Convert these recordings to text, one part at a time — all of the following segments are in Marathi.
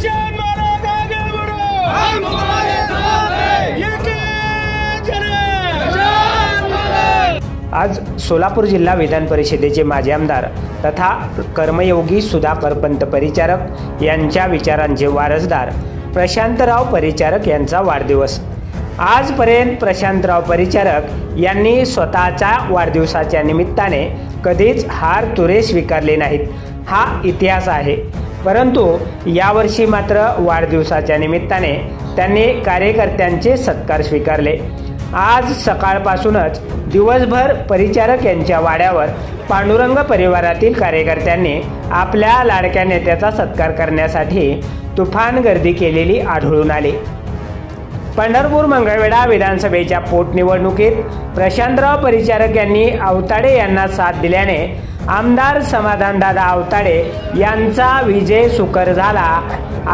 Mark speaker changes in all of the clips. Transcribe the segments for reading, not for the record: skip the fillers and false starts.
Speaker 1: निशान महाराज आगे बढ़ो, हम तुम्हारे साथ हैं, यकीन करें। निशान महाराज।
Speaker 2: आज सोलापूर जिल्हा विधान परिषदेचे माजी आमदार तथा कर्मयोगी सुधाकर पंत परिचारक यांच्या विचारांचे वारसदार प्रशांतराव परिचारक यांचा वाढदिवस। आजपर्यंत प्रशांतराव परिचारक यांनी स्वतःच्या वाढदिवसाच्या निमित्ताने कधीच हार तुरे स्वीकारले नाहीत, हा इतिहास आहे। परंतु यावर्षी मात्र वाढदिवसाच्या निमित्ताने त्यांनी कार्यकर्त्यांचे सत्कार स्वीकारले। आज सकाळपासूनच दिवसभर परिचारक यांच्या वाड्यावर पांडुरंग परिवारातील कार्यकर्त्यांनी आपल्या लाडक्या नेत्याचा सत्कार करण्यासाठी तुफान गर्दी केलेली आढळून आली। पंढरपूर मंगळवेढा विधानसभेच्या पोटनिवडणुकीत प्रशांतराव परिचारक यांनी आवताडे यांना साथ दिल्याने आमदार समाधानदादा आवताडे यांचा विजय सुकर झाला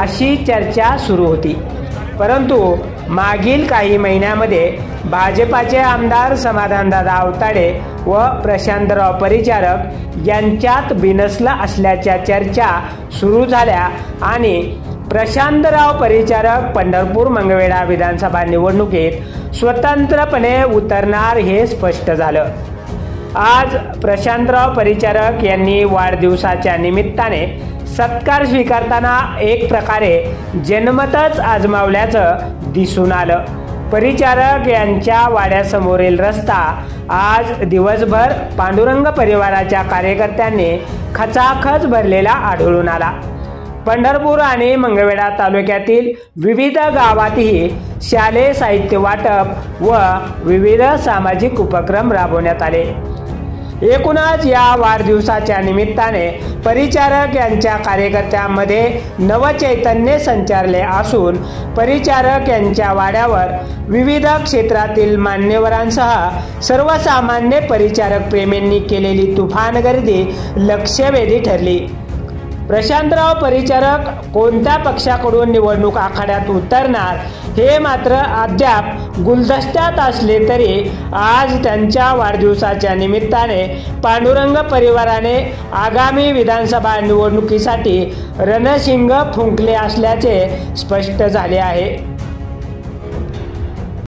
Speaker 2: अशी चर्चा सुरू होती। परंतु मागील काही महिन्यामध्ये भाजपाचे आमदार समाधानदादा आवताडे व प्रशांतराव परिचारक यांच्यात बिनसला असल्याच्या चर्चा सुरू झाल्या आणि प्रशांतराव परिचारक पंढरपूर मंगळवेढा विधानसभा निवडणुकीत स्वतंत्रपणे उतरणार हे स्पष्ट झालं। आज प्रशांतराव परिचारक यांनी वाढदिवसाच्या निमित्ताने सत्कार स्वीकारताना एक प्रकारे जन्मतच आजमावल्याचं दिसून आलं। परिचारक यांच्या वाड्यासमोरील रस्ता आज दिवसभर पांडुरंग परिवाराच्या कार्यकर्त्यांनी खचाखच भरलेला आढळून आला। पंढरपूर आणि मंगळवेढा तालुक्यातील विविध गावातही शालेय साहित्य वाटप व विविध सामाजिक उपक्रम राबवण्यात आले। एकूणच या वाढदिवसाच्या निमित्ताने परिचारक यांच्या कार्यकर्त्यांमध्ये नवचैतन्य संचारले असून परिचारक यांच्या वाड्यावर विविध क्षेत्रातील मान्यवरांसह सर्वसामान्य परिचारक प्रेमींनी केलेली तुफान गर्दी लक्षवेधी ठरली। प्रशांतराव परिचारक कोणत्या पक्षाकडून निवडणूक आखाड्यात उतरणार हे मात्र अद्याप गुलदस्त्यात असले तरी आज त्यांच्या वाढदिवसाच्या निमित्ताने पांडुरंग परिवाराने आगामी विधानसभा निवडणुकीसाठी रणशिंग फुंकले असल्याचे स्पष्ट झाले आहे।